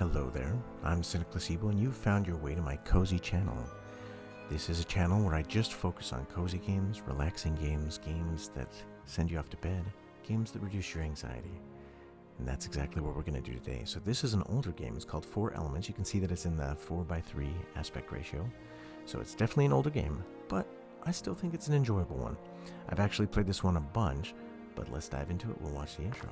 Hello there, I'm Cynic Placebo and you've found your way to my cozy channel. This is a channel where I just focus on cozy games, relaxing games, games that send you off to bed, games that reduce your anxiety. And that's exactly what we're going to do today. So this is an older game, it's called Four Elements. You can see that it's in the 4:3 aspect ratio. So it's definitely an older game, but I still think it's an enjoyable one. I've actually played this one a bunch, but let's dive into it. We'll watch the intro.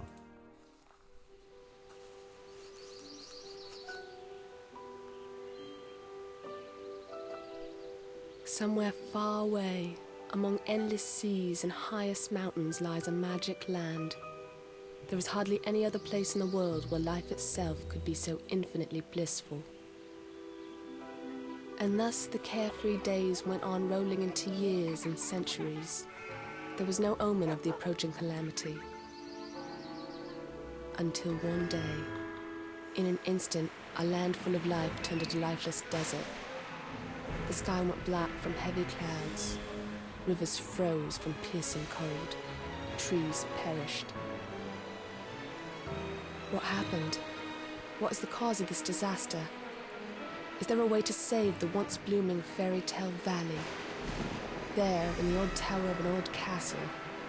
Somewhere far away, among endless seas and highest mountains, lies a magic land. There is hardly any other place in the world where life itself could be so infinitely blissful. And thus the carefree days went on rolling into years and centuries. There was no omen of the approaching calamity. Until one day, in an instant, a land full of life turned into lifeless desert. The sky went black from heavy clouds. Rivers froze from piercing cold. Trees perished. What happened? What is the cause of this disaster? Is there a way to save the once blooming fairy tale valley? There, in the old tower of an old castle,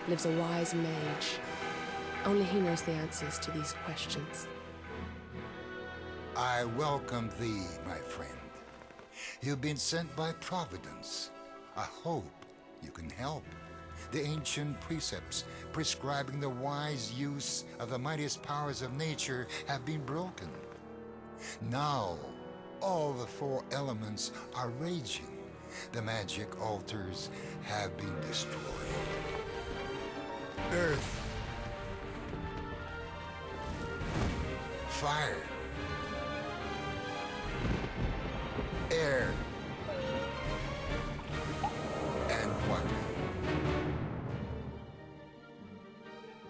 lives a wise mage. Only he knows the answers to these questions. I welcome thee, my friend. You've been sent by Providence. I hope you can help. The ancient precepts prescribing the wise use of the mightiest powers of nature have been broken. Now, all the four elements are raging. The magic altars have been destroyed. Earth, fire, air, and water.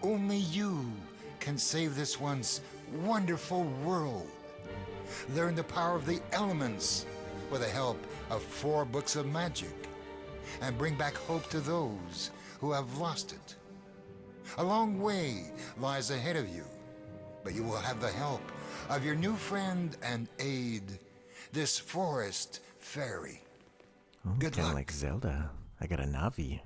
Only you can save this once wonderful world. Learn the power of the elements with the help of 4 books of magic, and bring back hope to those who have lost it. A long way lies ahead of you, but you will have the help of your new friend and aid, this forest fairy. Good Kind of luck. like Zelda. I got a Navi.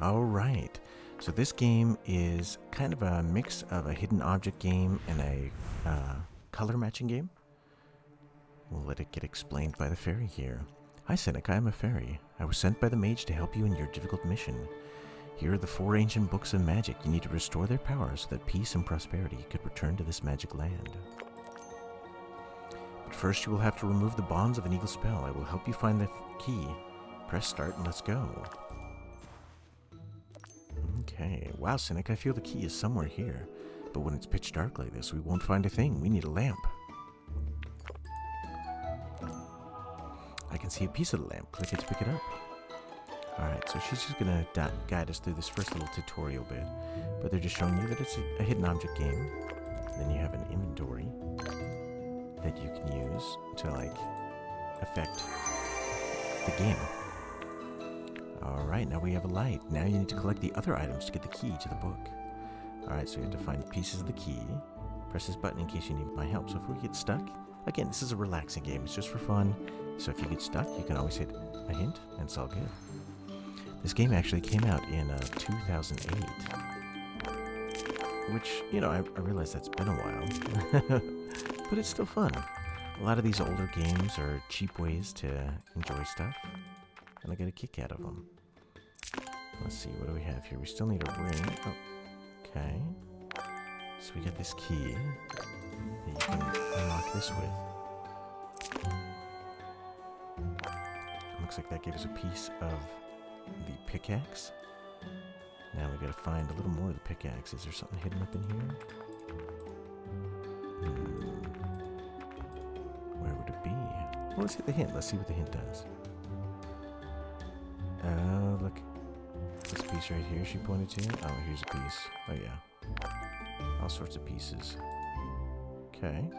Alright, so this game is kind of a mix of a hidden object game and a color matching game. We'll let it get explained by the fairy here. Hi Cynic, I am a fairy. I was sent by the mage to help you in your difficult mission. Here are the 4 ancient books of magic. You need to restore their power so that peace and prosperity could return to this magic land. But first you will have to remove the bonds of an evil spell. I will help you find the key. Press start and let's go. Okay, wow Cynic, I feel the key is somewhere here. But when it's pitch dark like this, we won't find a thing. We need a lamp. I can see a piece of the lamp. Click it to pick it up. Alright, so she's just going to guide us through this first little tutorial bit. But they're just showing you that it's a hidden object game. Then you have an inventory that you can use to, like, affect the game. Alright, now we have a light. Now you need to collect the other items to get the key to the book. Alright, so you have to find pieces of the key. Press this button in case you need my help. So if we get stuck, again, this is a relaxing game. It's just for fun. So if you get stuck, you can always hit a hint, and it's all good. This game actually came out in 2008. Which, you know, I realize that's been a while. But it's still fun. A lot of these older games are cheap ways to enjoy stuff. And I get a kick out of them. Let's see, what do we have here? We still need a ring. Oh, okay. So we got this key that you can unlock this with. Looks like that gave us a piece of the pickaxe. Now we gotta find a little more of the pickaxe. Is there something hidden up in here? Where would it be? Well, let's hit the hint. Let's see what the hint does. Oh, look. This piece right here she pointed to. Oh, here's a piece. Oh, yeah. All sorts of pieces. Okay.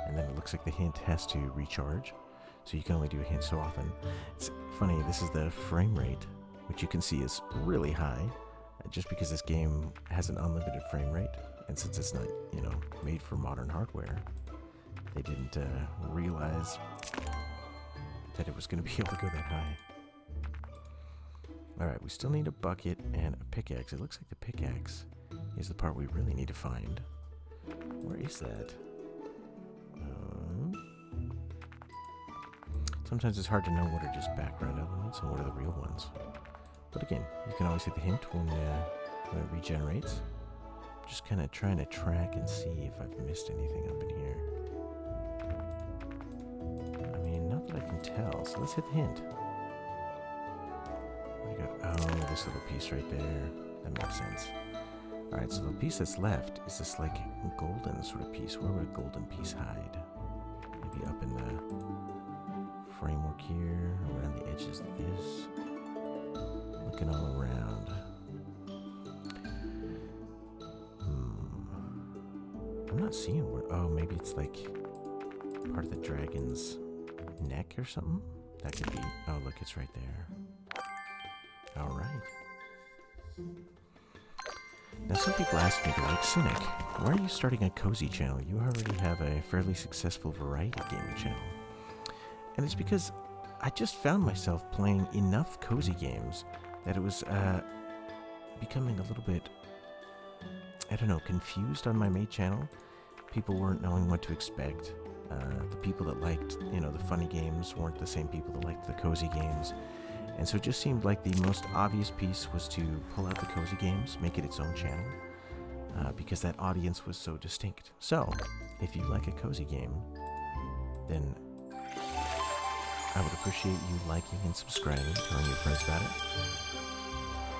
And then it looks like the hint has to recharge. So you can only do a hint so often. It's funny, this is the frame rate, which you can see is really high. Just because this game has an unlimited frame rate. And since it's not, you know, made for modern hardware, They didn't realize that it was going to be able to go that high. Alright, we still need a bucket and a pickaxe. It looks like the pickaxe is the part we really need to find. Where is that? Sometimes it's hard to know what are just background elements and what are the real ones. But again, you can always hit the hint when it regenerates. Just kind of trying to track and see if I've missed anything up in here. I mean, not that I can tell, so let's hit the hint. What do you got? Oh, this little piece right there. That makes sense. Alright, so the piece that's left is this like golden sort of piece. Where would a golden piece hide? Maybe up in the framework here, around the edges of this. Looking all around. I'm not seeing where. Oh, maybe it's like part of the dragon's neck or something? That could be. Oh, look, it's right there. Alright. Now, some people ask me, like, Cynic, why are you starting a cozy channel? You already have a fairly successful variety gaming channel. And it's because I just found myself playing enough cozy games that it was becoming a little bit, I don't know, confused on my main channel. People weren't knowing what to expect. The people that liked, the funny games weren't the same people that liked the cozy games. And so it just seemed like the most obvious piece was to pull out the cozy games, make it its own channel, because that audience was so distinct. So, if you like a cozy game, then I would appreciate you liking and subscribing, telling your friends about it.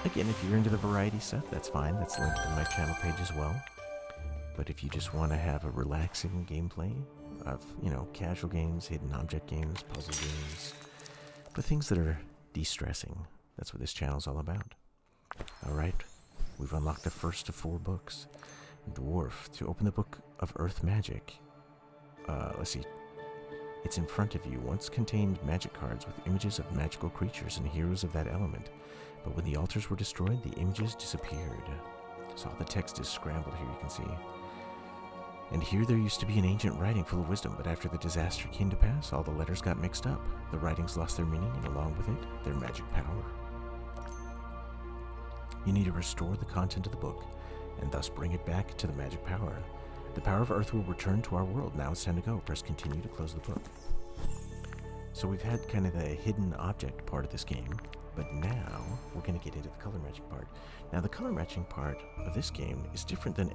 Again, if you're into the variety stuff, that's fine. That's linked in my channel page as well. But if you just want to have a relaxing gameplay of, casual games, hidden object games, puzzle games, but things that are de-stressing, that's what this channel's all about. Alright, we've unlocked the first of 4 books. Dwarf, to open the Book of Earth Magic. Let's see. It's in front of you. Once contained magic cards with images of magical creatures and heroes of that element. But when the altars were destroyed, the images disappeared. So all the text is scrambled here, you can see. And here there used to be an ancient writing full of wisdom, but after the disaster came to pass, all the letters got mixed up. The writings lost their meaning, and along with it, their magic power. You need to restore the content of the book, and thus bring it back to the magic power. The power of Earth will return to our world. Now it's time to go. Press continue to close the book. So we've had kind of the hidden object part of this game, but now we're going to get into the color matching part. Now the color matching part of this game is different than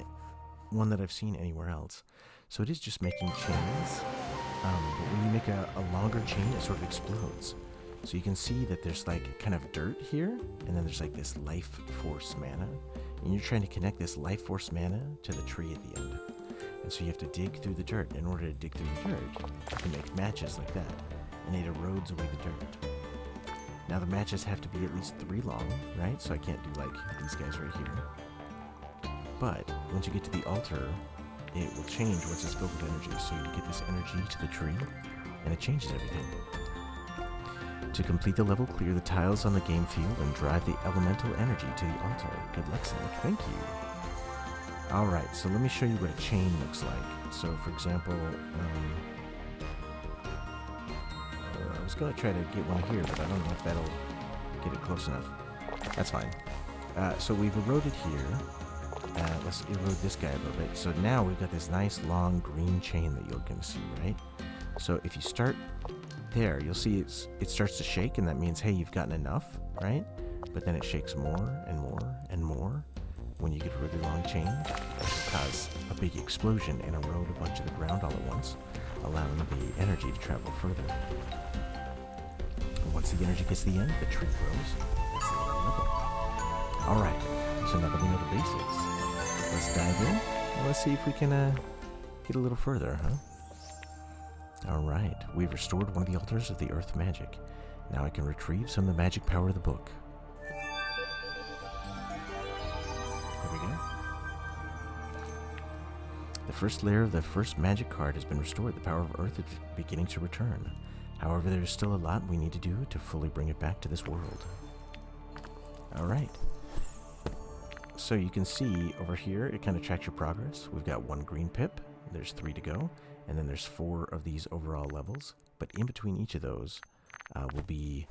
one that I've seen anywhere else. So it is just making chains, but when you make a longer chain, it sort of explodes. So you can see that there's like kind of dirt here, and then there's like this life force mana, and you're trying to connect this life force mana to the tree at the end. And so you have to dig through the dirt. In order to dig through the dirt, you can make matches like that, and it erodes away the dirt. Now the matches have to be at least 3 long, right? So I can't do like these guys right here. But once you get to the altar, it will change once it's filled with energy. So you get this energy to the tree, and it changes everything. To complete the level, clear the tiles on the game field and drive the elemental energy to the altar. Good luck, Cynic. Thank you. Alright, so let me show you what a chain looks like. So, for example, I was going to try to get one here, but I don't know if that'll get it close enough. That's fine. So we've eroded here. Let's erode this guy a little bit. So now we've got this nice long green chain that you're going to see, right? So if you start there, you'll see it starts to shake, and that means, hey, you've gotten enough, right? But then it shakes more and more and more. When you get a really long chain, it will cause a big explosion and erode a bunch of the ground all at once, allowing the energy to travel further. And once the energy gets to the end, the tree grows. That's the end of the level. Alright, so now that we know the basics, let's dive in, and let's see if we can get a little further, huh? Alright, we've restored one of the altars of the Earth Magic. Now I can retrieve some of the magic power of the book. There we go. The first layer of the first magic card has been restored. The power of Earth is beginning to return. However, there is still a lot we need to do to fully bring it back to this world. Alright. So you can see over here, it kind of tracks your progress. We've got 1 green pip. There's 3 to go. and then there's 4 of these overall levels. But in between each of those will be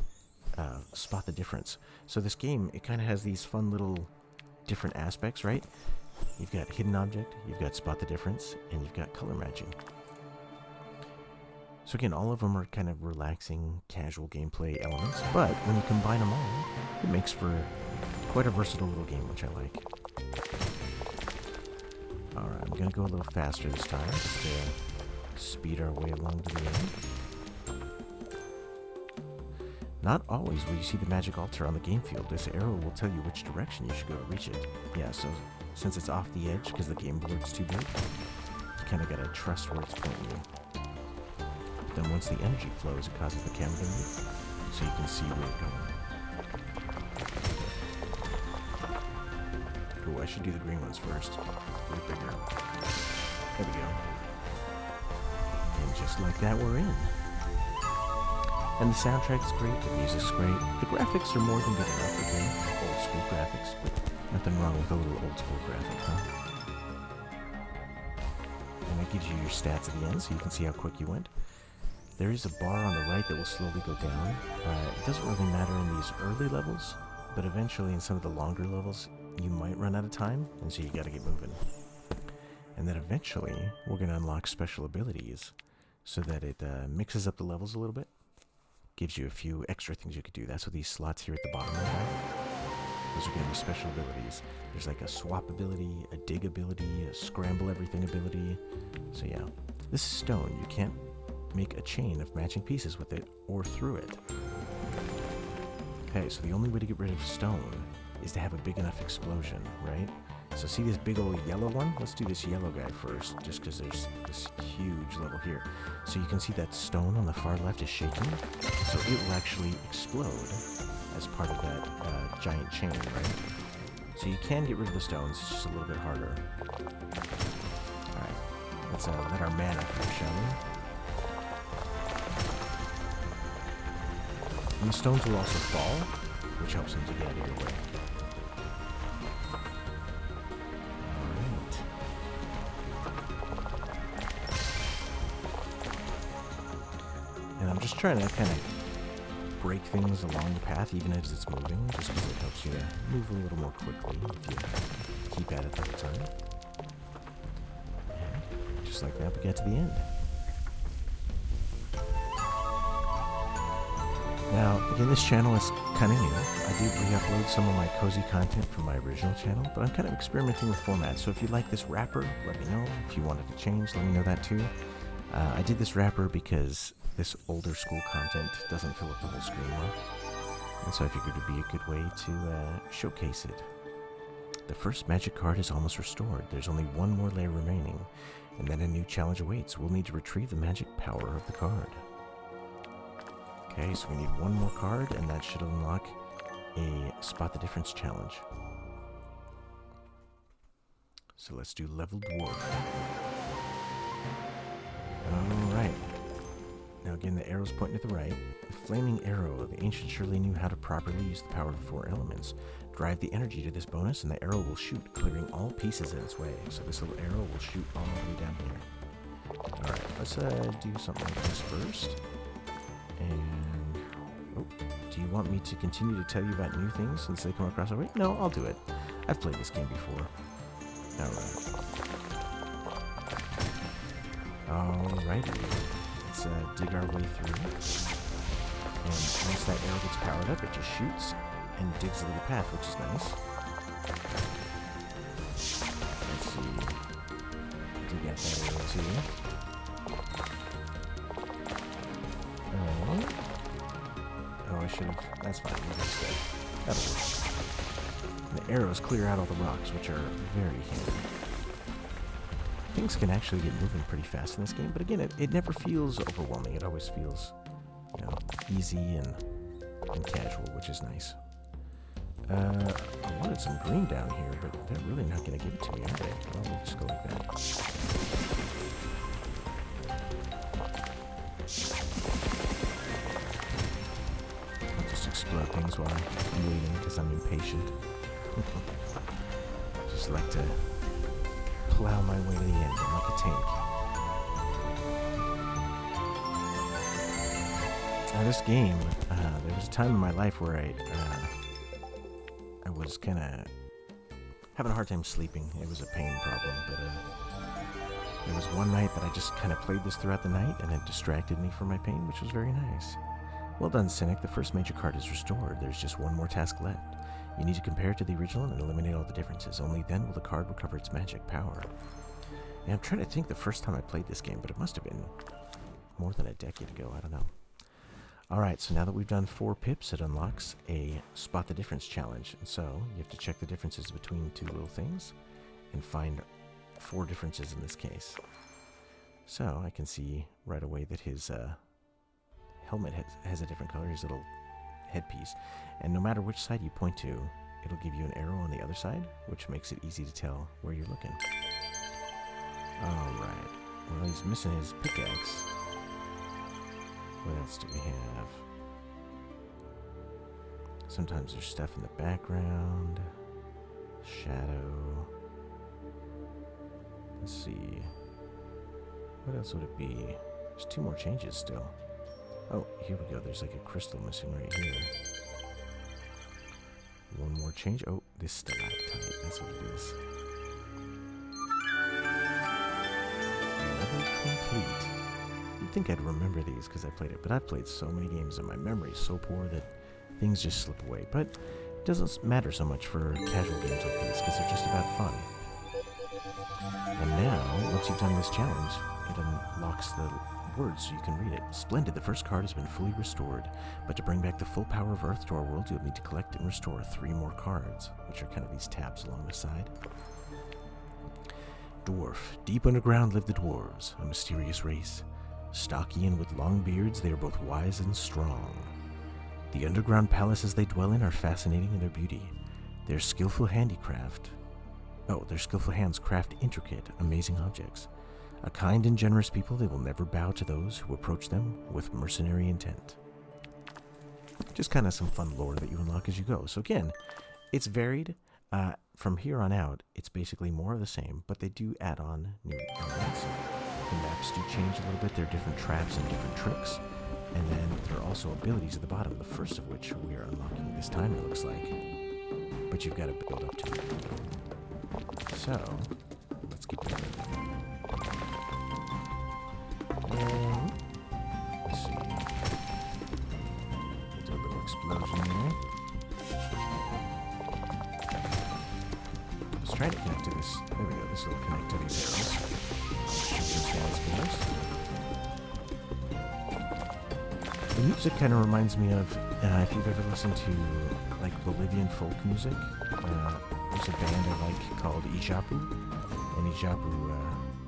spot the difference. So this game, it kind of has these fun little different aspects, right? You've got hidden object, you've got spot the difference, and you've got color matching. So again, all of them are kind of relaxing, casual gameplay elements, but when you combine them all, it makes for quite a versatile little game, which I like. Alright, I'm gonna go a little faster this time, just to speed our way along to the end. Not always will you see the magic altar on the game field. This arrow will tell you which direction you should go to reach it. Yeah, so since it's off the edge because the game board's too big, you kind of gotta trust where it's pointing you. Then once the energy flows, it causes the camera to move, so you can see where you're going. Ooh, I should do the green ones first. A little bigger. There we go. And just like that, we're in. And the soundtrack's great, the music's great, the graphics are more than good enough, again. Old school graphics, but nothing wrong with a little old school graphic, huh? And it gives you your stats at the end, so you can see how quick you went. There is a bar on the right that will slowly go down. It doesn't really matter in these early levels, but eventually in some of the longer levels, you might run out of time, and so you gotta get moving. And then eventually, we're gonna unlock special abilities so that it mixes up the levels a little bit. Gives you a few extra things you could do. That's what these slots here at the bottom are. Those are gonna be special abilities. There's like a swap ability, a dig ability, a scramble everything ability. So yeah, this is stone. You can't make a chain of matching pieces with it or through it. Okay, so the only way to get rid of stone is to have a big enough explosion, right? So see this big old yellow one? Let's do this yellow guy first, just because there's this huge level here. So you can see that stone on the far left is shaking, so it will actually explode as part of that giant chain, right? So you can get rid of the stones, it's just a little bit harder. Alright, let's let our mana through, shall we? And the stones will also fall, which helps them to get out of your way. Alright. And I'm just trying to kind of break things along the path, even as it's moving, just because it helps you to move a little more quickly if you keep at it the whole time. And just like that, we get to the end. Now, again, this channel is kind of new. I do re-upload some of my cozy content from my original channel, but I'm kind of experimenting with formats. So if you like this wrapper, let me know. If you wanted to change, let me know that too. I did this wrapper because this older school content doesn't fill up the whole screen well. And so I figured it would be a good way to showcase it. The first magic card is almost restored. There's only one more layer remaining, and then a new challenge awaits. We'll need to retrieve the magic power of the card. Okay, so we need one more card, and that should unlock a Spot the Difference challenge. So let's do Level Dwarf. Alright. Now again, the arrow's pointing to the right. The flaming arrow. The ancients surely knew how to properly use the power of the 4 elements. Drive the energy to this bonus, and the arrow will shoot, clearing all pieces in its way. So this little arrow will shoot all the way down here. Alright, let's do something like this first. And, oh, do you want me to continue to tell you about new things since they come across our way? No, I'll do it. I've played this game before. Alrighty. Let's dig our way through. And once that arrow gets powered up, it just shoots and digs a little path, which is nice. Let's see. Dig out that arrow too. Oh, I should have. That's fine. That'll work. The arrows clear out all the rocks, which are very handy. Things can actually get moving pretty fast in this game, but again, it never feels overwhelming. It always feels, you know, easy and casual, which is nice. I wanted some green down here, but they're really not going to give it to me, are they? Well, we'll just go like that. Explode things while I'm waiting because I'm impatient. Just like to plow my way to the end. I'm like a tank. Now this game, there was a time in my life where I was kind of having a hard time sleeping. It was a pain problem, but there was one night that I just kind of played this throughout the night, and it distracted me from my pain, which was very nice. Well done, Cynic. The first major card is restored. There's just one more task left. You need to compare it to the original and eliminate all the differences. Only then will the card recover its magic power. And I'm trying to think the first time I played this game, but it must have been more than a decade ago. I don't know. Alright, so now that we've done 4 pips, it unlocks a Spot the Difference challenge. And so you have to check the differences between 2 little things and find 4 differences in this case. So I can see right away that his helmet has a different color, his little headpiece. And no matter which side you point to, it'll give you an arrow on the other side, which makes it easy to tell where you're looking. Alright, well, he's missing his pickaxe. What else do we have? Sometimes there's stuff in the background. Shadow. Let's see. What else would it be? There's 2 more changes still. Oh, here we go. There's like a crystal missing right here. 1 more change. Oh, this stalactite. That's what it is. Level complete. You'd think I'd remember these because I played it, but I've played so many games and my memory is so poor that things just slip away. But it doesn't matter so much for casual games like these because they're just about fun. And now, once you've done this challenge, it unlocks the words so you can read it. Splendid, the first card has been fully restored, but to bring back the full power of Earth to our world, you'll need to collect and restore 3 more cards, which are kind of these tabs along the side. Dwarf. Deep underground live the dwarves, a mysterious race. Stocky and with long beards, they are both wise and strong. The underground palaces they dwell in are fascinating in their beauty. Their skillful hands craft intricate, amazing objects. A kind and generous people, they will never bow to those who approach them with mercenary intent. Just kind of some fun lore that you unlock as you go. So again, it's varied. From here on out, it's basically more of the same, but they do add on new elements. The maps do change a little bit. There are different traps and different tricks. And then there are also abilities at the bottom, the first of which we are unlocking this time, it looks like. But you've got to build up to it. So, let's keep going. Let's see. Do a little explosion there. Let's try to connect to this. There we go. This will connect to these arrows. Shoot those guys first. The music kind of reminds me of, if you've ever listened to like Bolivian folk music, there's a band I like called Ijapu, and Ijapu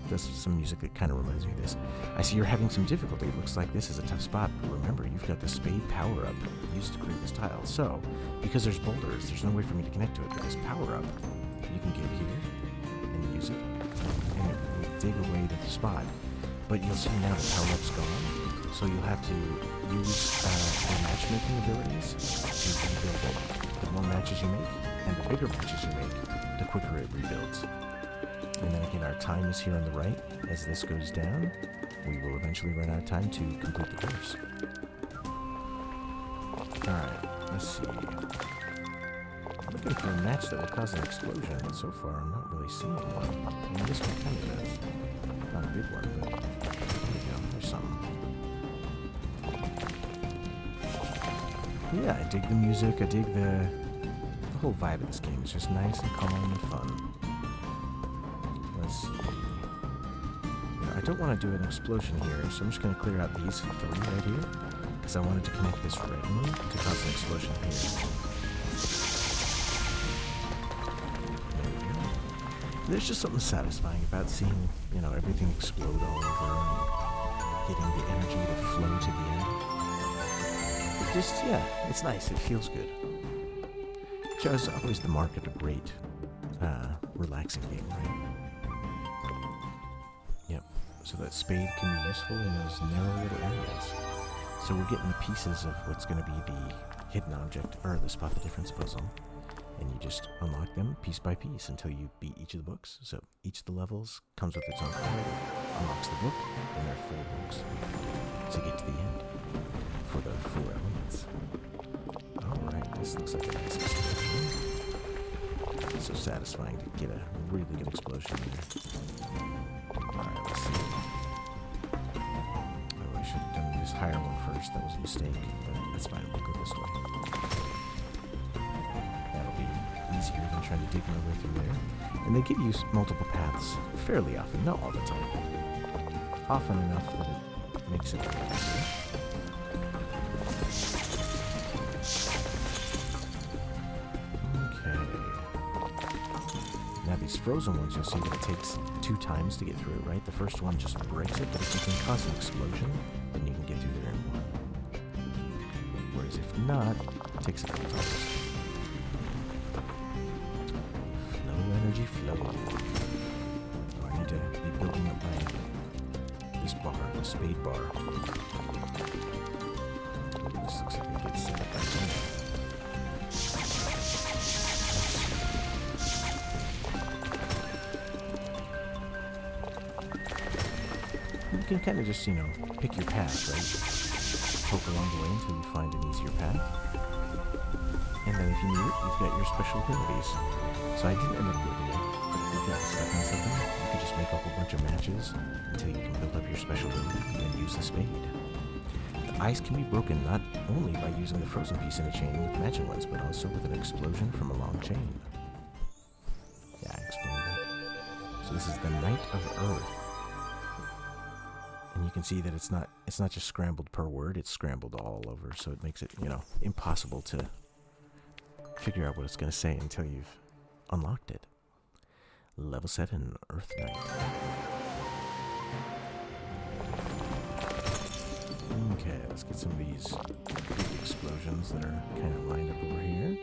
does some music that kind of reminds me of this. I see you're having some difficulty. It looks like this is a tough spot, but remember, you've got the spade power-up used to create this tile. So, because there's boulders, there's no way for me to connect to it, but this power-up, you can get here and use it, and it will dig away to the spot. But you'll see now the power-up's gone, so you'll have to use the matchmaking abilities to rebuild it. The more matches you make, and the bigger matches you make, the quicker it rebuilds. And then again, our time is here on the right. As this goes down, we will eventually run out of time to complete the course. Alright, let's see. I'm looking for a match that will cause an explosion, but so far I'm not really seeing one. I mean, this one kind of does. Not a big one, but there we go, there's something. Yeah, I dig the music, I dig the whole vibe of this game. It's just nice and calm and fun. Let's see. I don't want to do an explosion here, so I'm just going to clear out these 3 right here, because I wanted to connect this red one to cause an explosion here. There we go. There's just something satisfying about seeing, everything explode all over and getting the energy to flow to the end. It's nice. It feels good. Which is always the mark of a great, relaxing game, right? Yep. So that spade can be useful in those narrow little areas. So we're getting the pieces of what's going to be the hidden object, or the Spot the Difference puzzle. And you just unlock them piece by piece until you beat each of the books. So each of the levels comes with its own card, unlocks the book, and there are 4 books to get to the end. For the This looks like a nice explosion. So satisfying to get a really good explosion here. Alright, let's see. Oh, I should have done this higher one first. That was a mistake, but that's fine. We'll go this way. That'll be easier than trying to dig my way through there. And they give you multiple paths fairly often, not all the time. Often enough that it makes it a little easier. These frozen ones, you'll see that it takes 2 times to get through it, right? The first one just breaks it, but if you can cause an explosion, then you can get through there in 1. Whereas if not, it takes a couple times. Flow, energy, flow. Oh, I need to be building up this bar, the spade bar. This looks like a good setup right there. You can kind of just, pick your path, right? Poke along the way until you find an easier path. And then if you need it, you've got your special abilities. So I didn't end up building it, but if you got stuck on something, you could just make a whole bunch of matches until you can build up your special ability and then use the spade. The ice can be broken not only by using the frozen piece in a chain with matching ones, but also with an explosion from a long chain. Yeah, I explained that. So this is the Night of Earth. And you can see that it's not just scrambled per word, it's scrambled all over, so it makes it, impossible to figure out what it's going to say until you've unlocked it. Level 7, Earth Night. Okay, let's get some of these big explosions that are kind of lined up over here.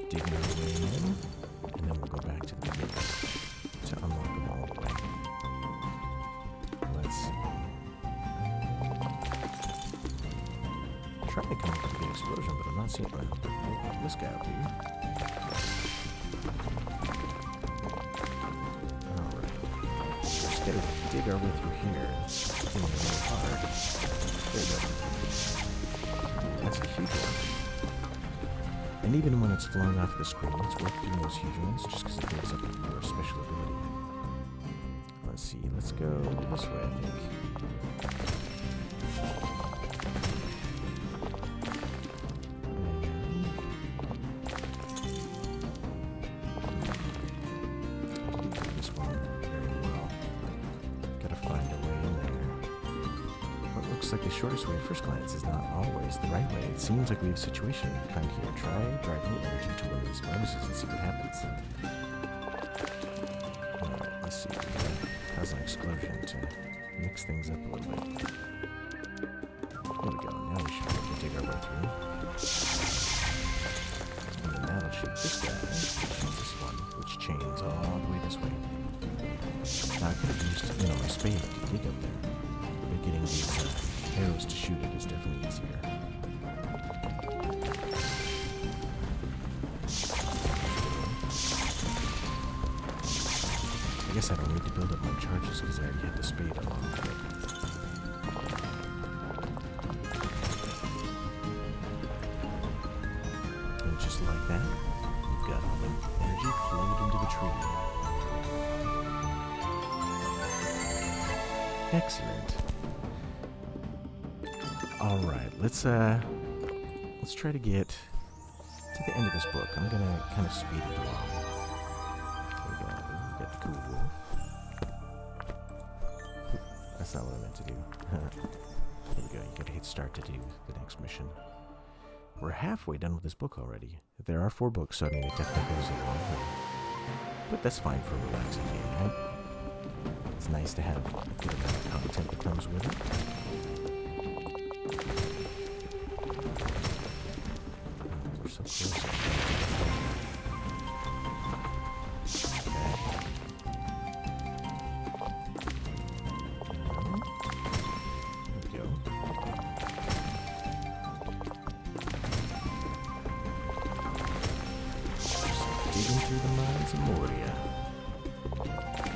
Dig our way in, and then we'll go back to the beginning to unlock them all the way. Let's see. Trying to come up with a big explosion, but I'm not seeing one. This guy up here. Alright. Just gotta dig our way through here. It's getting a little hard. There we go. That's a huge one. And even when it's flowing off the screen, it's worth doing those huge ones just because it builds up your special ability. Let's see, let's go this way, I think. This one very well. Gotta find a way in there. What looks like the shortest way at first glance is not always the right way. It seems like we have a situation kind here. Try driving the energy to one of these bonuses and see what happens. Alright, let's see. How's an explosion to mix things up a little bit? There we go. Now we should be able to dig our way through. And then that'll shoot this guy. This one, which chains all the way this way. Now I could have used, my spade to dig up there. But getting these arrows to shoot it is definitely easier. I guess I don't need to build up my charges because I already had the spade along with it. And just like that, you've got all the energy flowed into the tree. Excellent. Alright, let's try to get to the end of this book. I'm gonna kind of speed it along. There we go. We got the cool wolf. That's not what I meant to do. There we go. You gotta hit start to do the next mission. We're halfway done with this book already. There are 4 books, so I mean it definitely goes a long way. But that's fine for a relaxing game, right? It's nice to have a good amount of content that comes with it. We're so close. Digging through the mines of Moria.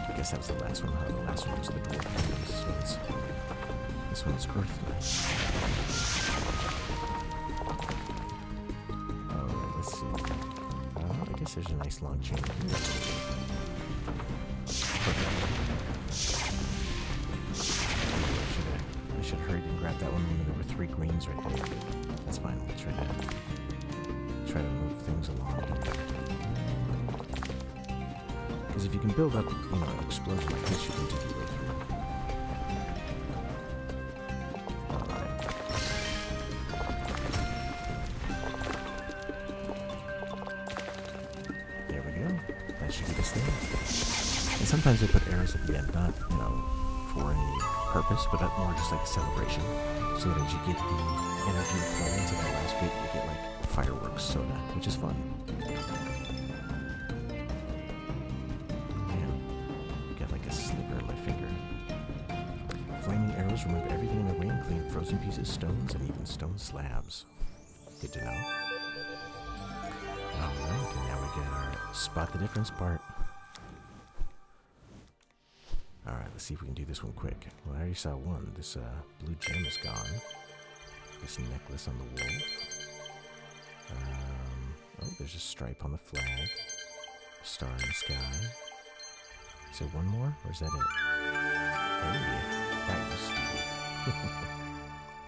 I guess that was the last one, huh? The last one was the dwarf. This one's Earth Night. Alright, nice. There's a nice long chain here. I should have hurried and grabbed that one when there were 3 greens right there. That's fine. We'll try to move things along. Because if you can build up, an explosion like this, you can take your way through. Alright. There we go. That should get us there. And sometimes they put arrows at the end, not, for any purpose, but more just like a celebration. So that as you get the energy flowing to that last bit, you get like fireworks soda, which is fun. Man, got like a sliver in my finger. Flaming arrows remove everything in the way, including frozen pieces, stones, and even stone slabs. Good to know. Alright, and now we get our spot the difference part. Alright, let's see if we can do this one quick. Well, I already saw one. This blue gem is gone. This necklace on the wolf. Oh, there's a stripe on the flag. A star in the sky. Is there one more, or is that it? Hey, that was sweet.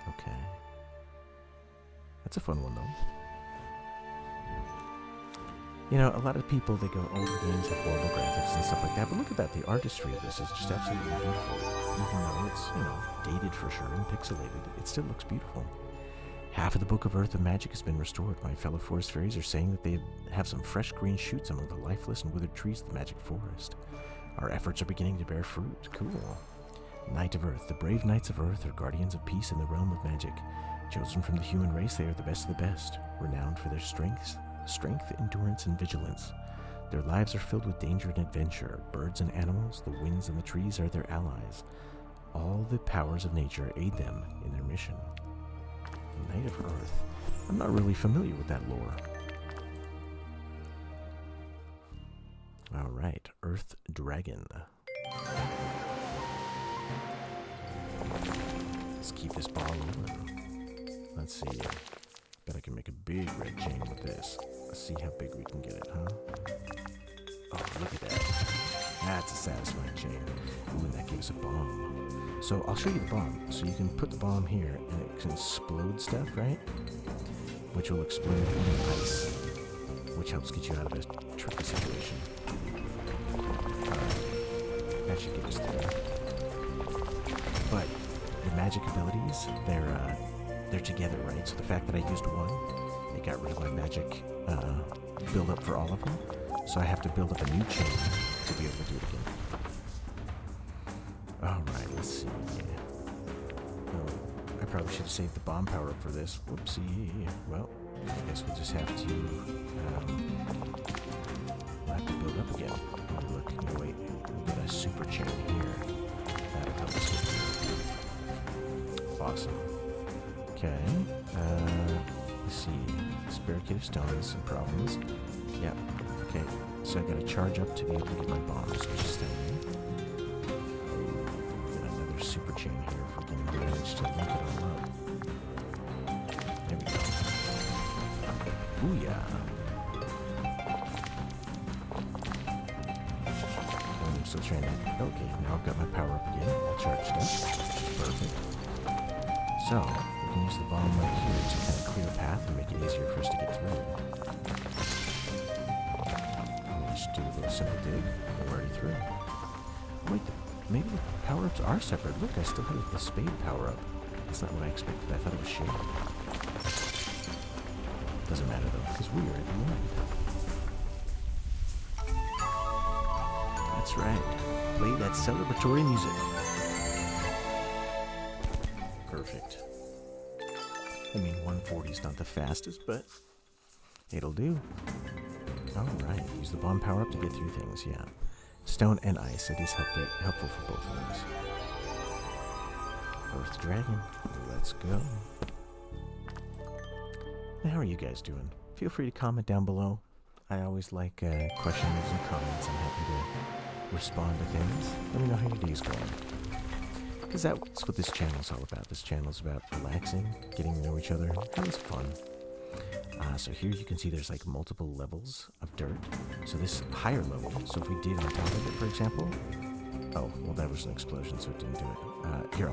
Okay. That's a fun one, though. A lot of people, they go, older games have horrible graphics and stuff like that, but look at that. The artistry of this is just absolutely beautiful. Even though it's, dated for sure and pixelated, it still looks beautiful. Half of the Book of Earth of Magic has been restored. My fellow forest fairies are saying that they have some fresh green shoots among the lifeless and withered trees of the magic forest. Our efforts are beginning to bear fruit. Cool. Knight of Earth. The brave Knights of Earth are guardians of peace in the realm of magic. Chosen from the human race, they are the best of the best, renowned for their strength, endurance, and vigilance. Their lives are filled with danger and adventure. Birds and animals, the winds and the trees are their allies. All the powers of nature aid them in their mission. Knight of Earth. I'm not really familiar with that lore. Alright, Earth Dragon. Let's keep this ball open. Let's see. Bet I can make a big red chain with this. Let's see how big we can get it, huh? Oh, look at that. That's a satisfying chain. Ooh, and that gives a bomb. So I'll show you the bomb. So you can put the bomb here, and it can explode stuff, right? Which will explode in ice, which helps get you out of a tricky situation. That should get us there. But the magic abilities, they're together, right? So the fact that I used one, it got rid of my magic build up for all of them. So I have to build up a new chain to be able to do it again. Alright, let's see. Oh, I probably should have saved the bomb power up for this. Whoopsie. Well, I guess we'll just have to we'll have to build up again. Oh, look, no, wait. We've got a super chain here. That'll help us. Awesome. Okay. Let's see. This barricade of stones, some problems. Yeah. Okay. So I gotta charge up to be able to get my bombs, which is down here. Got another super chain here if we can manage to link it all up. There we go. Booyah. I'm still trying to... Okay, now I've got my power up again. All charged up. Perfect. So, we can use the bomb right here to kind of clear a path and make it easier for us to get through. Let's do a little simple dig. We're already through. Wait, maybe the power-ups are separate. Look, I still have the spade power-up. That's not what I expected. I thought it was shared. Doesn't matter though, because we are at the end. That's right. Play that celebratory music. Perfect. I mean, 140 is not the fastest, but it'll do. Alright, use the bomb power-up to get through things, yeah. Stone and ice, it is helpful for both of those. Earth Dragon, let's go. Now, how are you guys doing? Feel free to comment down below. I always like questions and comments. I'm happy to respond to things. Let me know how your day's going. Because that's what this channel's all about. This channel's about relaxing, getting to know each other, having some fun. So here you can see there's like multiple levels of dirt. So this higher level, so if we dig on top of it, for example, oh, well that was an explosion, so it didn't do it. Here,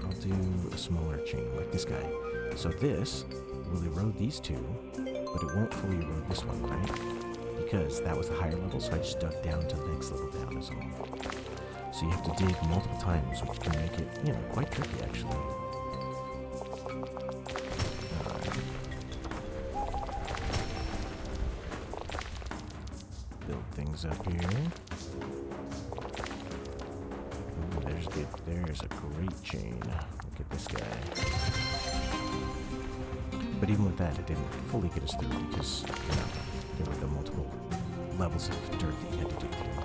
I'll do a smaller chain, like this guy. So this will erode these two, but it won't fully erode this one, right? Because that was the higher level, so I just dug down to the next level down is all. So you have to dig multiple times, which can make it, you know, quite tricky actually. Build things up here. Ooh, there's a great chain. Look at this guy. But even with that, it didn't fully get us through because, you know, there were the multiple levels of dirt that you had to dig through.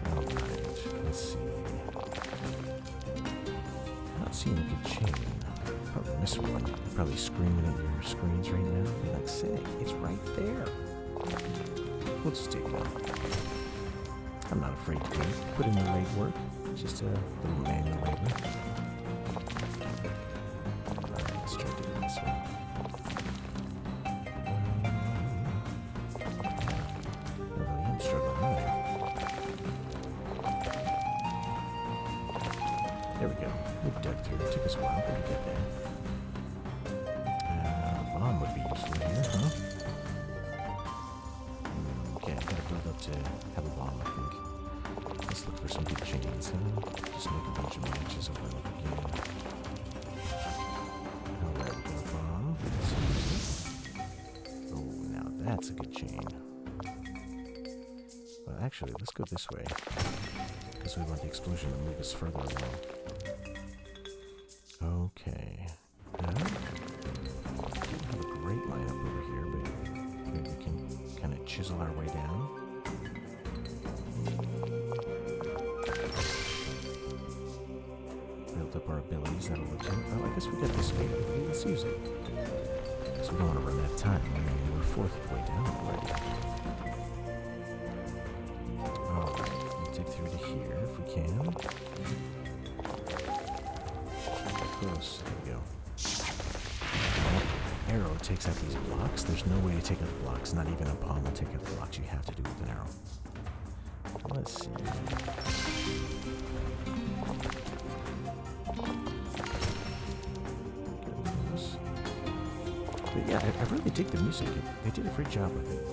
Alright, let's see. I'm not seeing a good chain. Probably missing one. You're probably screaming at your screens right now. You're like, sick, it's right there. We'll just take one. I'm not afraid to put in the right work. Just a little manual labor. Let's try to do this one. I really am struggling, aren't I? There we go. We dug through. It took us a while, but we get there. Bomb would be useful here, huh? Okay, I gotta build up to have a bomb, I think. Let's look for some good chains, huh? Just make a bunch of matches over and over again. Alright, we got a bomb. Oh, now that's a good chain. Well, actually, let's go this way. Because we want the explosion to move us further along. Okay. Now, we have a great lineup over here, but maybe we can kind of chisel our way down. Build up our abilities, that'll look good. Oh, I guess we got this way. Let's use it. So we don't want to run out of time. I mean, we're fourth of the way down already. Alright, we'll dig through to here if we can. Close. There we go. Arrow takes out these blocks. There's no way to take out the blocks. Not even a bomb will take out the blocks. You have to do it with an arrow. Let's see. But yeah, I really dig the music. They did a great job with it.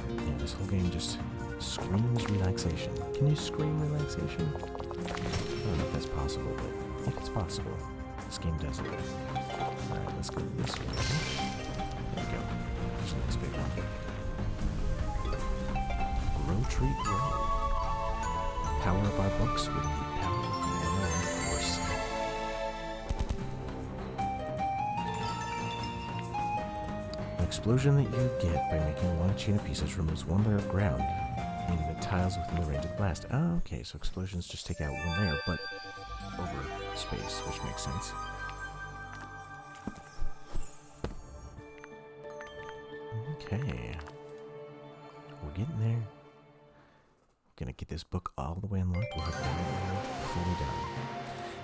Yeah, this whole game just screams relaxation. Can you scream relaxation? I don't know if that's possible, but if it's possible, this game does it. Alright, let's go this way. There we go. There's the next big one. Grow Treat Grow. Power up our books with the power of the Life Force. An explosion that you get by making a long chain of pieces removes one layer of ground in the tiles within the range of the blast. Oh, okay, so explosions just take out one layer, but over space, which makes sense. Okay. We're getting there. Gonna get this book all the way unlocked. We'll have it fully done.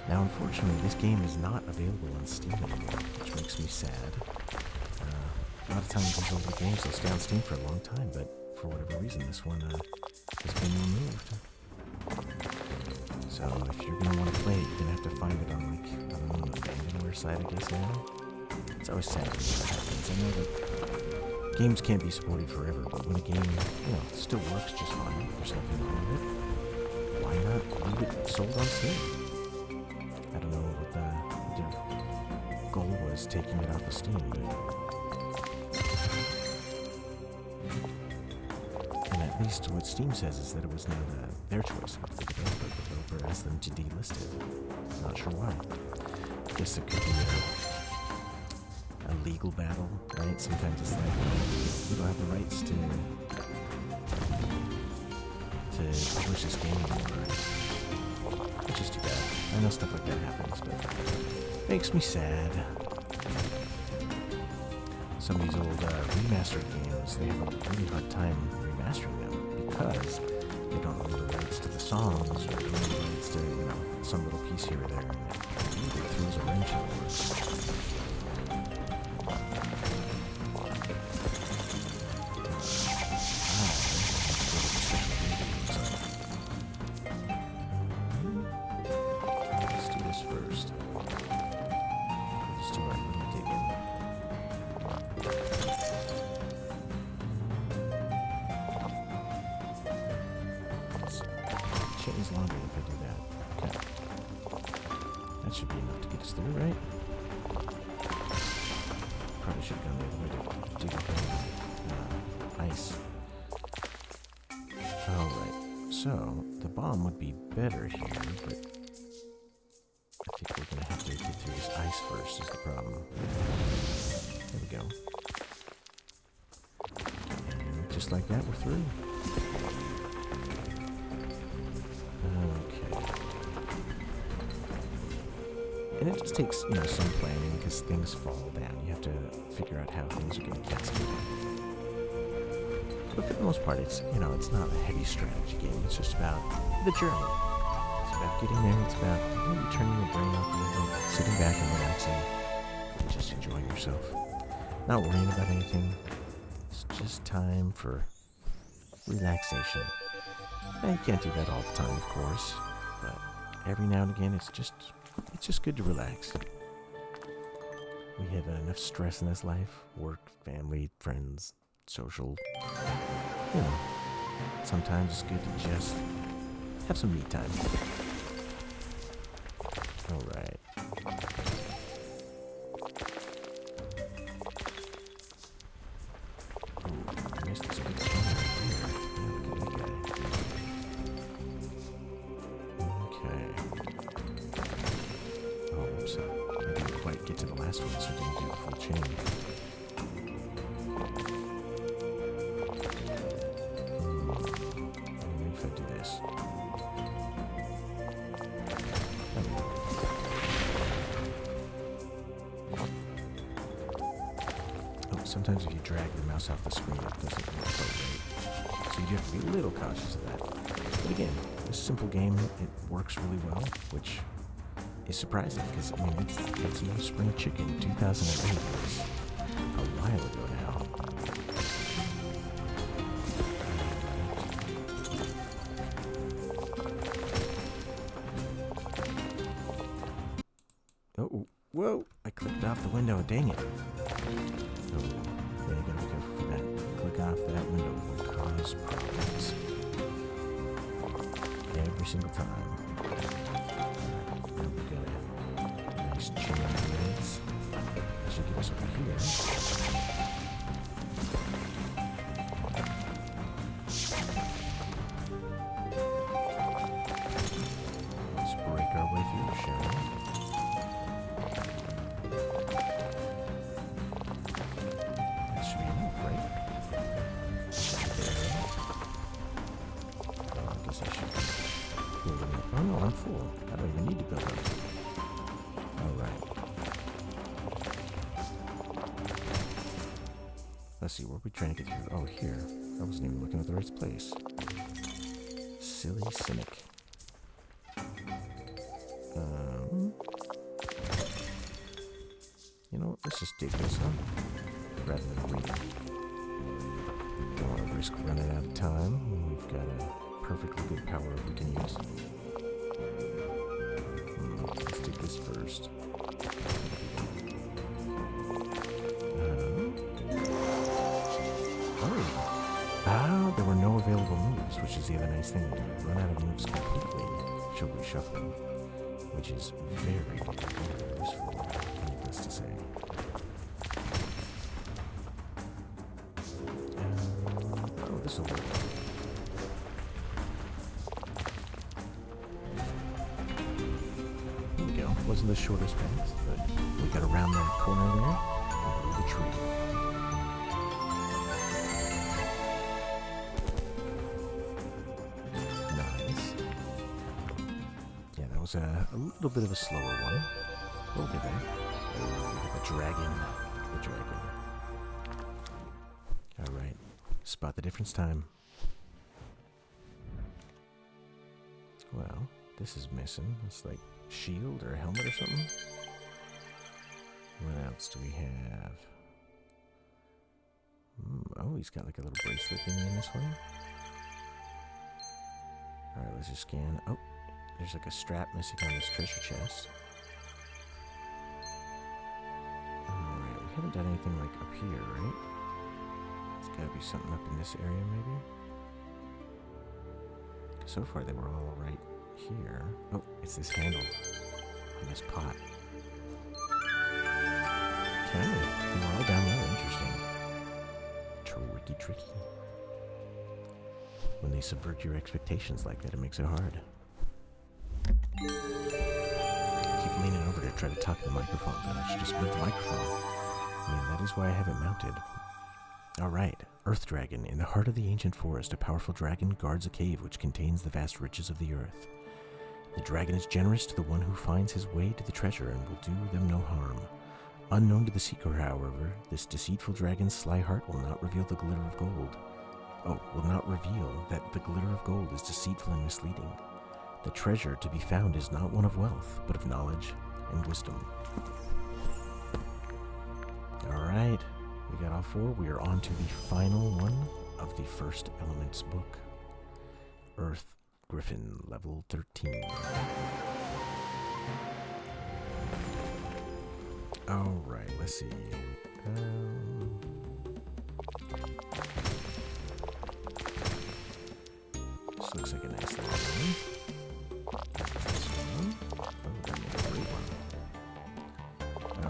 Now, unfortunately, this game is not available on Steam anymore, which makes me sad. A lot of times these older games will stay on Steam for a long time, but for whatever reason, this one has been removed. So if you're gonna want to play it, you're gonna have to find it on, like, I don't know, the Abandonware side, I guess now. It's always sad when that happens. I know that games can't be supported forever, but when a game, you know, still works just fine, there's nothing wrong with it, why not leave it sold on Steam? I don't know what the goal was taking it off of Steam, but at least what Steam says is that it was not their choice. The developer asked them to delist it. Not sure why. I guess it could be a legal battle, right? Sometimes it's like, we don't have the rights to publish this game anymore. Which is too bad. I know stuff like that happens, but makes me sad. Some of these old remastered games, they have a really hard time remastering them because they don't own the rights to the songs or the rights to, you know, some little piece here or there, and it really throws a wrench in the works. Let's do this first. Let's do our little digging. Chain's longer if I do that. Okay. That should be enough to get us through, right? Probably should have gone the other way to dig up the ice. Alright, so the bomb would be better here, but I think we're gonna have to get through this ice first is the problem. There we go. And just like that, we're through. Okay. And it just takes, some planning because things fall down. You have to figure out how things are going to cascade. But for the most part, it's not a heavy strategy game. It's just about the journey. It's about getting there. It's about maybe turning your brain off a little bit, sitting back and relaxing, and just enjoying yourself. Not worrying about anything. It's just time for relaxation. Now, you can't do that all the time, of course, but every now and again, it's just good to relax. We have enough stress in this life: work, family, friends, social. Sometimes it's good to just have some me time. All right. I missed this big stone right here. Yeah, look at that guy. Okay. Oh, whoops. I didn't quite get to the last one, so I didn't do the full chain. Maybe if I do this. Sometimes if you drag your mouse off the screen, it doesn't work quite right. So you have to be a little cautious of that. But again, this simple game, it works really well, which is surprising because, it's no spring chicken. 2008 was a while ago now. Oh, whoa! I clicked off the window, dang it. So, yeah, you gotta be careful for that. Click off that window will cause problems. Every single time. Now we got a nice chain of threads. That should get us over here. Let's break our way through, shall we? Oh no, I'm full. I don't even need to build up. Alright. Let's see, where are we trying to get through? Oh, here. I wasn't even looking at the right place. Silly cynic. Let's just dig this up rather than read it. Don't want to risk running out of time. We've got a perfectly good power we can use. Let's take this first. There were no available moves, which is the other nice thing. You run out of moves completely. She'll reshuffle them, which is very, very useful, needless to say. This will work. Here we go. Wasn't the shortest path, but we got around that corner there and through the tree. Nice. Yeah, that was a little bit of a slower one. We'll get there. The dragon. The dragon. Alright. Spot the difference time. Well, This is missing. It's like shield or a helmet or something. What else do we have? Oh, he's got like a little bracelet thing in this one. Alright, let's just scan. Oh, there's like a strap missing on this treasure chest. Alright, we haven't done anything like up here, right? It's gotta be something up in this area, maybe? So far, they were all right here. Oh, it's this handle on this pot. Okay, they were all down there. Interesting. Tricky. When they subvert your expectations like that, it makes it hard. I keep leaning over to try to talk to the microphone, but I should just move the microphone. I mean, that is why I have it mounted. Alright, Earth Dragon. In the heart of the ancient forest, a powerful dragon guards a cave which contains the vast riches of the earth. The dragon is generous to the one who finds his way to the treasure and will do them no harm. Unknown to the seeker, however, this deceitful dragon's sly heart will not reveal the glitter of gold. Will not reveal that the glitter of gold is deceitful and misleading. The treasure to be found is not one of wealth, but of knowledge and wisdom. Alright, we got all four. We are on to the final one of the First Elements book. Earth Griffin, level 13. Alright, let's see. This looks like a nice little one. This one. Oh, that made a great one.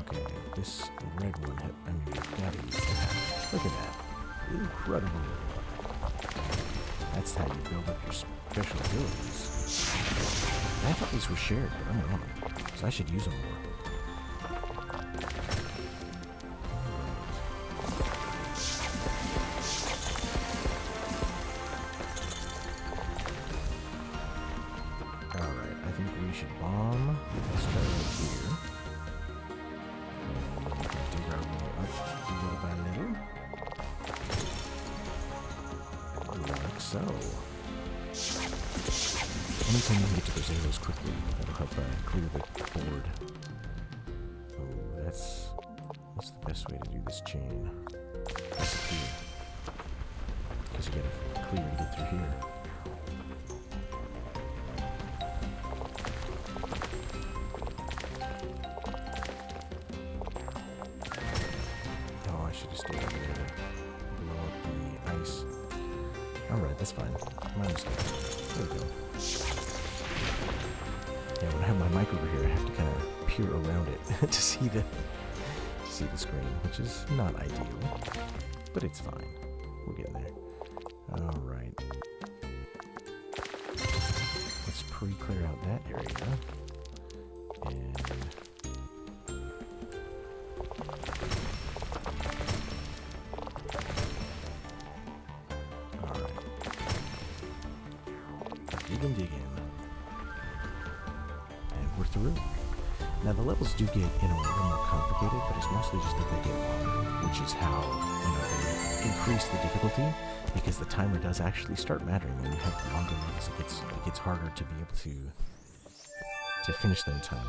Okay, this red one, gotta use that. Look at that. Incredible. That's how you build up your special abilities. I thought these were shared, but I'm wrong. So I should use them more. So, anytime you can get to those arrows quickly, that'll help clear the board. Oh, what's the best way to do this chain? Disappear. Because you gotta clear to get through here. Oh, I should just stay over there to blow up the ice. Alright, that's fine. My mistake. There we go. Yeah, when I have my mic over here, I have to kind of peer around it to see the screen, which is not ideal, but it's fine. We're getting there. Alright. Let's pre-clear out that area. And dig in. And we're through. Now the levels do get, a little more complicated, but it's mostly just that they get longer, which is how, they increase the difficulty, because the timer does actually start mattering. When you have longer levels, it gets harder to be able to finish them in time.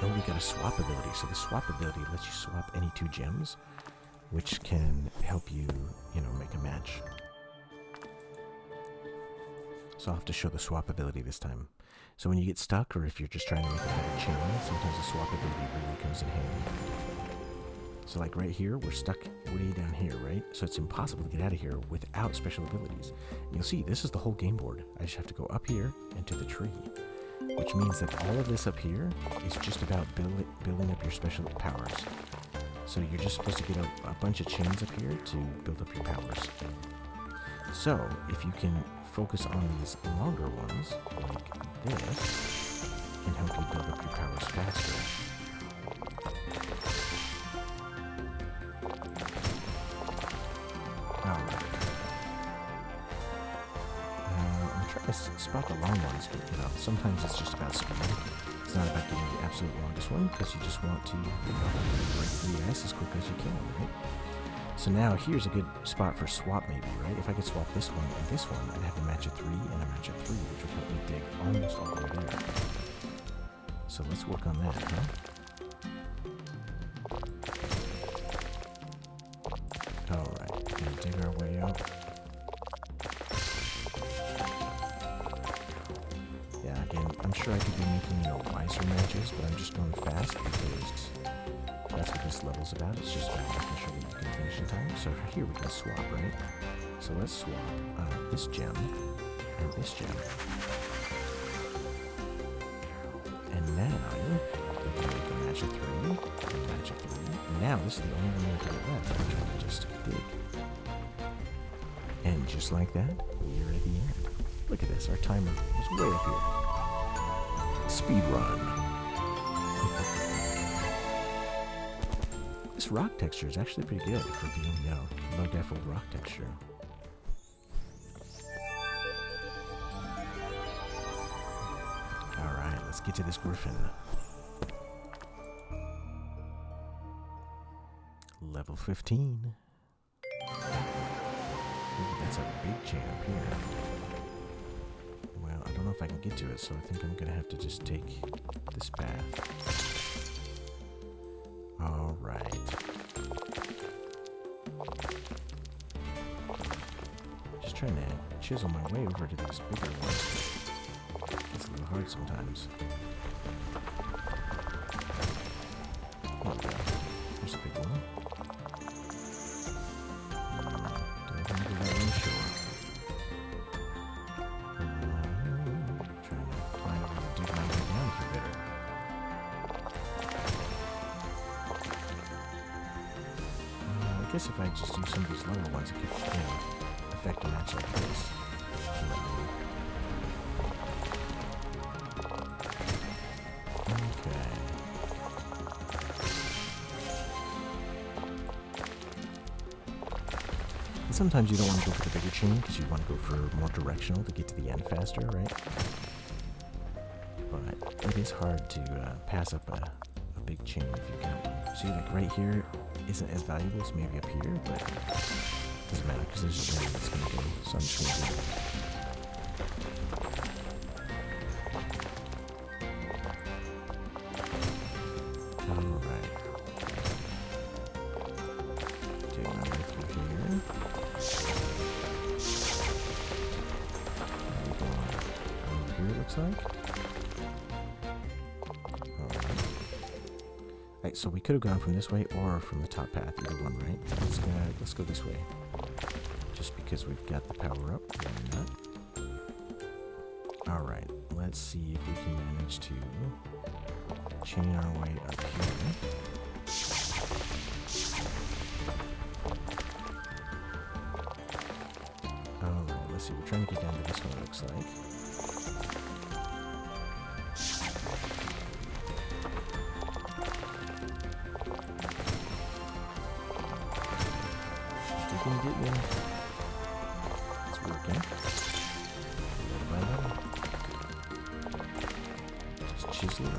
Oh, we got a swap ability. So the swap ability lets you swap any 2 gems, which can help you, make a match. So I'll have to show the swap ability this time. So when you get stuck, or if you're just trying to make a better chain, sometimes the swap ability really comes in handy. So like right here, we're stuck way down here, right? So it's impossible to get out of here without special abilities. And you'll see, this is the whole game board. I just have to go up here and to the tree. Which means that all of this up here is just about building up your special powers. So you're just supposed to get a bunch of chains up here to build up your powers. So, if you can focus on these longer ones, like this, it can help you build up your powers faster. Alright. I'm trying to spot the long ones, but sometimes it's just about speed. It's not about getting the absolute longest one, because you just want to break through the ice as quick as you can, right? So now here's a good spot for swap maybe, right? If I could swap this one and this one, I'd have a match of 3 and a match of 3, which would help me dig almost all the way there. So let's work on that, huh? Alright, gonna dig our way up. Yeah, again, I'm sure I could be making, wiser matches, but I'm just going fast because that's what this level's about. It's just about making sure that you can finish in time. So here we can swap, right? So let's swap this gem and this gem. And now we can make a match of 3, and a match of 3. And now this is the only one we have to get left, which we can just dig. And just like that, we're at the end. Look at this, our timer was way up here. Speed run. This rock texture is actually pretty good for being, low def rock texture. Alright, let's get to this griffin. Level 15. Ooh, that's a big chain up here. Well, I don't know if I can get to it, so I think I'm gonna have to just take this path. Alright. Just trying to chisel my way over to these bigger ones. It's a little hard sometimes. There we go. There's a big one. Don't want to go that way, sure. Trying to find a way to dig my way down for better. I guess if I just do some of these lower ones, it could, affect a match like this. Okay. And sometimes you don't want to go for the bigger chain because you want to go for more directional to get to the end faster, right? But it is hard to pass up a big chain if you get one. See, like right here isn't as valuable as maybe up here, but it doesn't matter because there's a way that's going to go, so I'm just going to do it. Alright. Take my way through here. We're going over here, it looks like. Alright, so we could have gone from this way or from the top path, either one, right? Let's go this way. Just because we've got the power up, why not? Alright, let's see if we can manage to chain our way up here. Alright, let's see, we're trying to get down to this one, it looks like. It's working. Little by little. Just chisel away.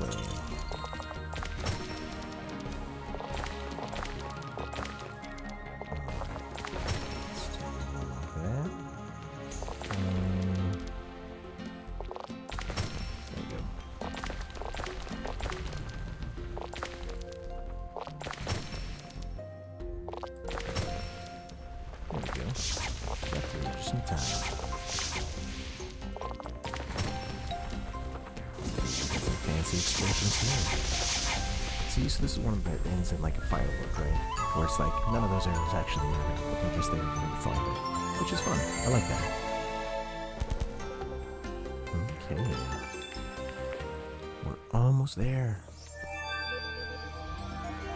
Let's do one like that. There we go. There we go. Got through just in time. Some fancy explosions here. See, so this is one of the ends in like a firework, right? Where it's like none of those arrows actually matter, but they're just there for the fun of it. Which is fun. I like that. Okay. We're almost there.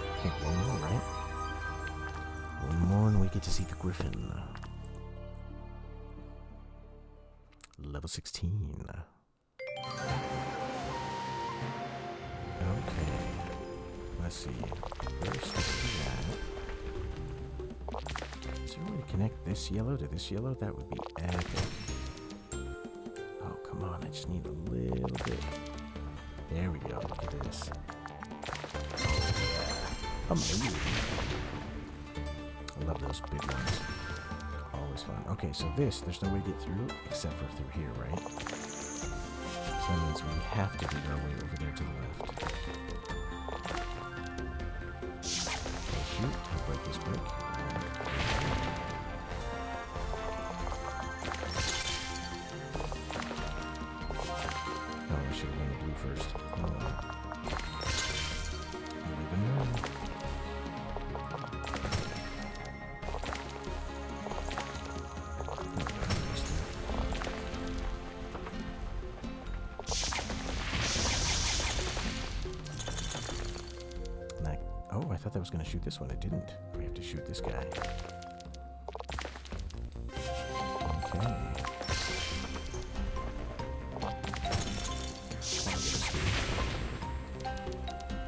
I think one more, right? One more and we get to see the griffin. Level 16. Okay. Let's see. First, let's do that. Is there a way to connect this yellow to this yellow? That would be epic. Oh, come on. I just need a little bit. There we go. Look at this. Oh, yeah. Amazing. love those big ones. Always fun. Okay, so there's no way to get through except for through here, right? So that means we have to dig our way over there to the left. Okay, shoot. I'll break this brick. Oh, I should have done the blue first. Oh well. Live and learn. Oh, I thought that was going to shoot this one. It didn't. We have to shoot this guy. Okay.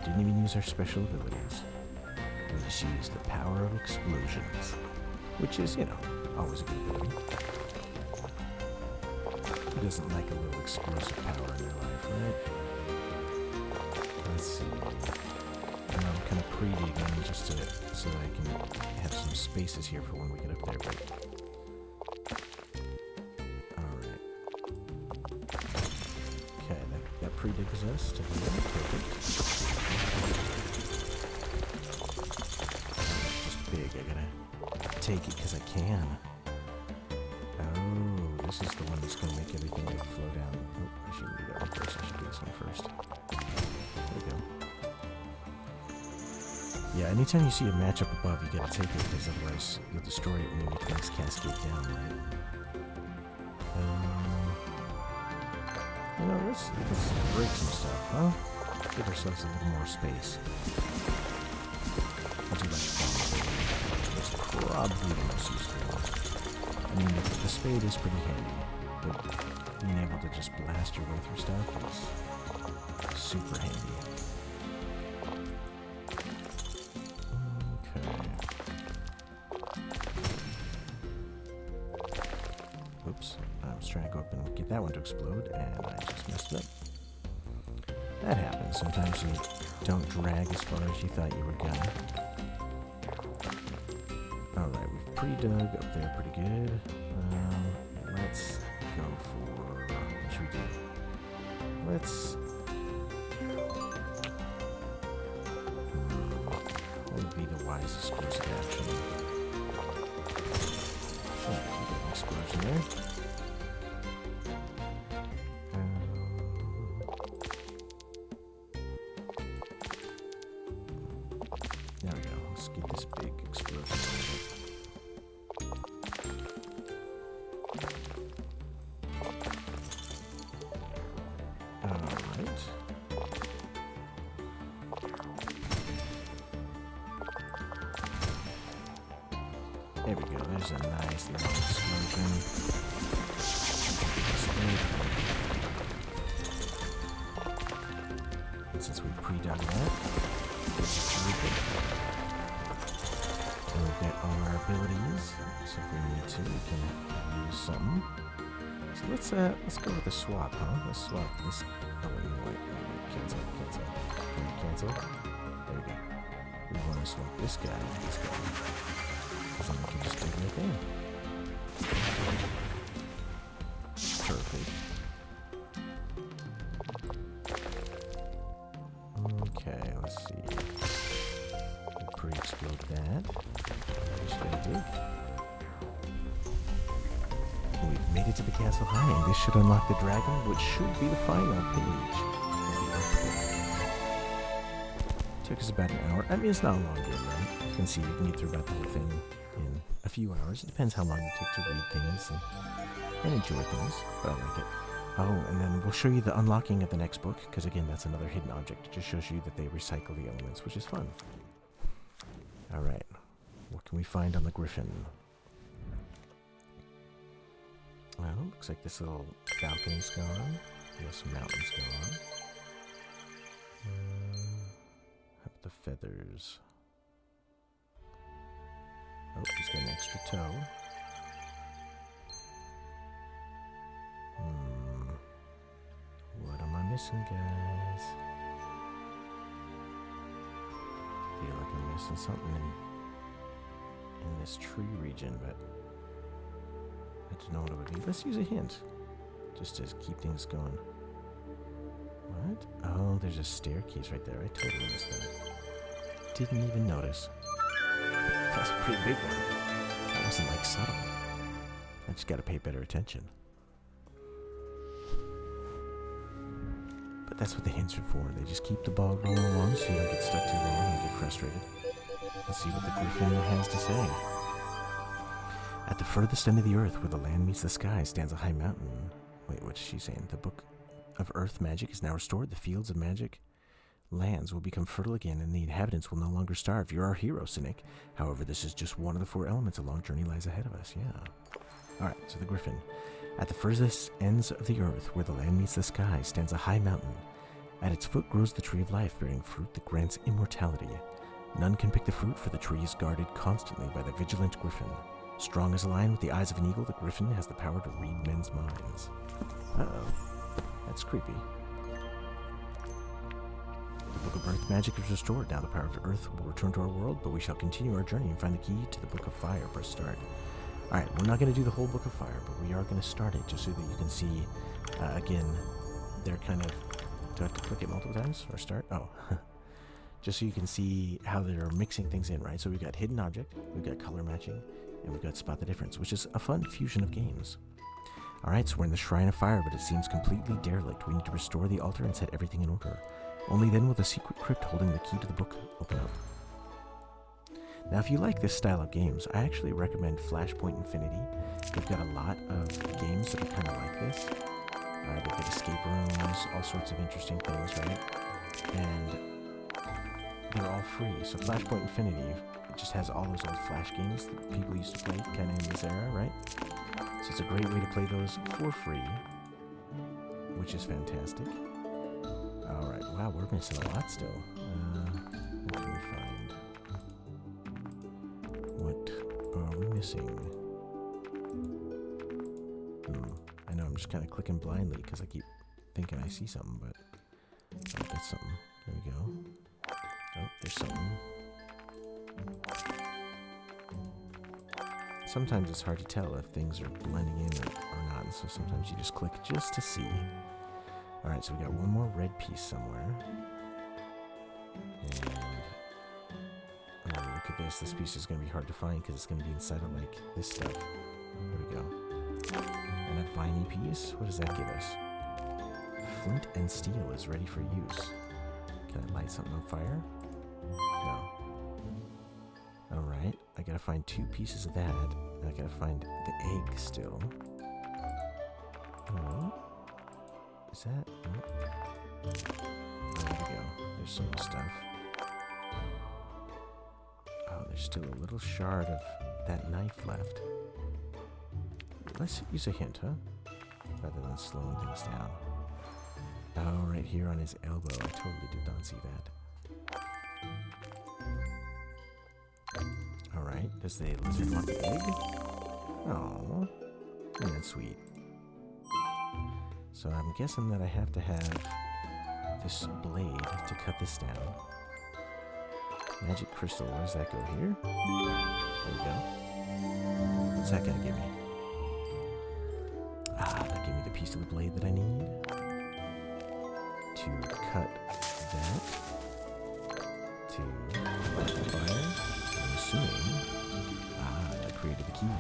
Didn't even use our special abilities. We just used the power of explosions. Which is, you know, always a good ability. Who doesn't like a little explosive power in their life, right? Let's see. I'm kind of pre-digging just so that I can have some spaces here for when we get up there. But alright. Okay, that pre-digs us to the right. Perfect. Just big. I gotta take it because I can. Oh, this is the one that's gonna make everything like flow down. Oh, I shouldn't do that one first. I should do this one first. There we go. Yeah, anytime you see a match up above, you gotta take it, because otherwise you'll destroy it when you make things cascade down, right? You know, let's break some stuff, huh? Give ourselves a little more space. I do like bombs. It's probably the most useful one. I mean, the spade is pretty handy, but being able to just blast your way through stuff is super handy. Oops, I was trying to go up and get that one to explode, and I just messed it up. That happens. Sometimes you don't drag as far as you thought you were gonna. Alright, we've pre-dug up there pretty good. Let's go for... what should we do? Let's... what would be the wisest course of action? Explosion there. There we go. Let's get this big explosion. Alright. There we go. There's a nice little explosion. And since we pre-dug that, this is really good. And we've got all our abilities, so if we need to, we can use something. So let's go with the swap, huh? Let's swap this. Oh wait, no, wait. Cancel. Can we cancel? There we go. We want to swap this guy with this guy. Then we can just dig right there. Perfect. Okay, let's see. We'll pre-explode that. Just gotta dig. We've made it to the castle high, and this should unlock the dragon, which should be the final page of the earthquake. Took us about an hour. I mean, it's not a long game, right? You can see you can get through about the whole thing in a few hours. It depends how long you take to read things and enjoy things, but I like it. Oh, and then we'll show you the unlocking of the next book, because again, that's another hidden object. It just shows you that they recycle the elements, which is fun. Alright, what can we find on the Griffin? Well, looks like this little balcony's gone. This mountain's gone. How about the feathers? Oh, he's got an extra toe. What am I missing, guys? I feel like I'm missing something in this tree region, but I don't know what it would be. Let's use a hint, just to keep things going. What? Oh, there's a staircase right there. I totally missed that. Didn't even notice. That's a pretty big one. That wasn't like subtle. I just gotta pay better attention. But that's what the hints are for. They just keep the ball rolling along so you don't get stuck too long and get frustrated. Let's see what the Griffin has to say. At the furthest end of the earth, where the land meets the sky, stands a high mountain. Wait, what's she saying? The book of earth magic is now restored. The fields of magic lands will become fertile again, and the inhabitants will no longer starve. You're our hero, Cynic. However, this is just one of the 4 elements. A long journey lies ahead of us. Yeah. Alright, so the Griffin. At the furthest ends of the earth, where the land meets the sky, stands a high mountain. At its foot grows the tree of life, bearing fruit that grants immortality. None can pick the fruit, for the tree is guarded constantly by the vigilant Griffin. Strong as a lion with the eyes of an eagle, the Griffin has the power to read men's minds. Uh-oh. That's creepy. The Book of Earth magic is restored. Now the power of Earth will return to our world, but we shall continue our journey and find the key to the Book of Fire. Press start. Alright, we're not going to do the whole Book of Fire, but we are going to start it just so that you can see, again, they're kind of... Do I have to click it multiple times or start? Oh. Just so you can see how they're mixing things in, right? So we've got Hidden Object, we've got Color Matching, and we've got Spot the Difference, which is a fun fusion of games. Alright, so we're in the Shrine of Fire, but it seems completely derelict. We need to restore the altar and set everything in order. Only then will the secret crypt holding the key to the book open up. Now, if you like this style of games, I actually recommend Flashpoint Infinity. They've got a lot of games that are kind of like this. They've got escape rooms, all sorts of interesting things, right? And they're all free. So Flashpoint Infinity, it just has all those old Flash games that people used to play kind of in this era, right? So it's a great way to play those for free, which is fantastic. Alright, wow, we're missing a lot still. What can we find? What are we missing? I know I'm just kind of clicking blindly because I keep thinking I see something, but oh, that's something. There we go. Oh, there's something. Sometimes it's hard to tell if things are blending in or not, and so sometimes you just click just to see. Alright, so we got one more red piece somewhere. And look at this. This piece is going to be hard to find because it's going to be inside of like this stuff. There we go. And a viney piece. What does that give us? Flint and steel is ready for use. Can I light something on fire? No. Alright, I gotta find 2 pieces of that. And I gotta find the egg still. Oh. Is that? Nope. There we go. There's some stuff. Oh, there's still a little shard of that knife left. Let's use a hint, huh? Rather than slowing things down. Oh, right here on his elbow. I totally did not see that. Alright, does the lizard want the egg? Oh, isn't that sweet? So I'm guessing that I have to have this blade to cut this down. Magic crystal, where does that go? Here? There we go. What's that gonna give me? Ah, that gave me the piece of the blade that I need to cut that, to light the fire. I'm assuming, I created the key,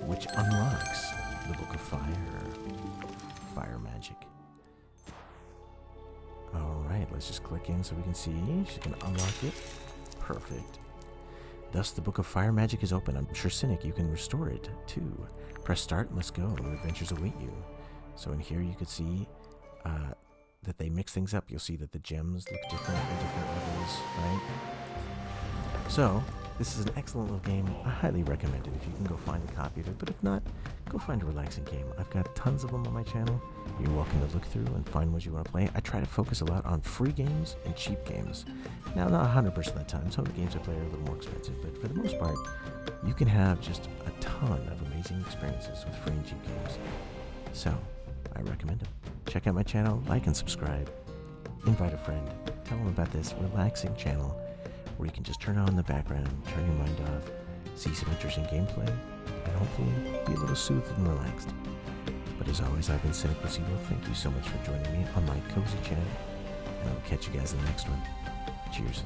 which unlocks the Book of Fire magic. Alright, let's just click in so we can see. She's gonna unlock it. Perfect. Thus, the Book of Fire magic is open. I'm sure, Cynic, you can restore it too. Press start and let's go. New adventures await you. So in here you could see that they mix things up. You'll see that the gems look different at different levels, right? So, this is an excellent little game. I highly recommend it if you can go find a copy of it. But if not, go find a relaxing game. I've got tons of them on my channel. You're welcome to look through and find what you want to play. I try to focus a lot on free games and cheap games. Now, not 100% of the time. Some of the games I play are a little more expensive. But for the most part, you can have just a ton of amazing experiences with free and cheap games. So, I recommend them. Check out my channel, like and subscribe. Invite a friend. Tell them about this relaxing channel where you can just turn on in the background, turn your mind off, see some interesting gameplay, and hopefully be a little soothed and relaxed. But as always, I've been Cynic Placebo. Thank you so much for joining me on my cozy channel, and I'll catch you guys in the next one. Cheers.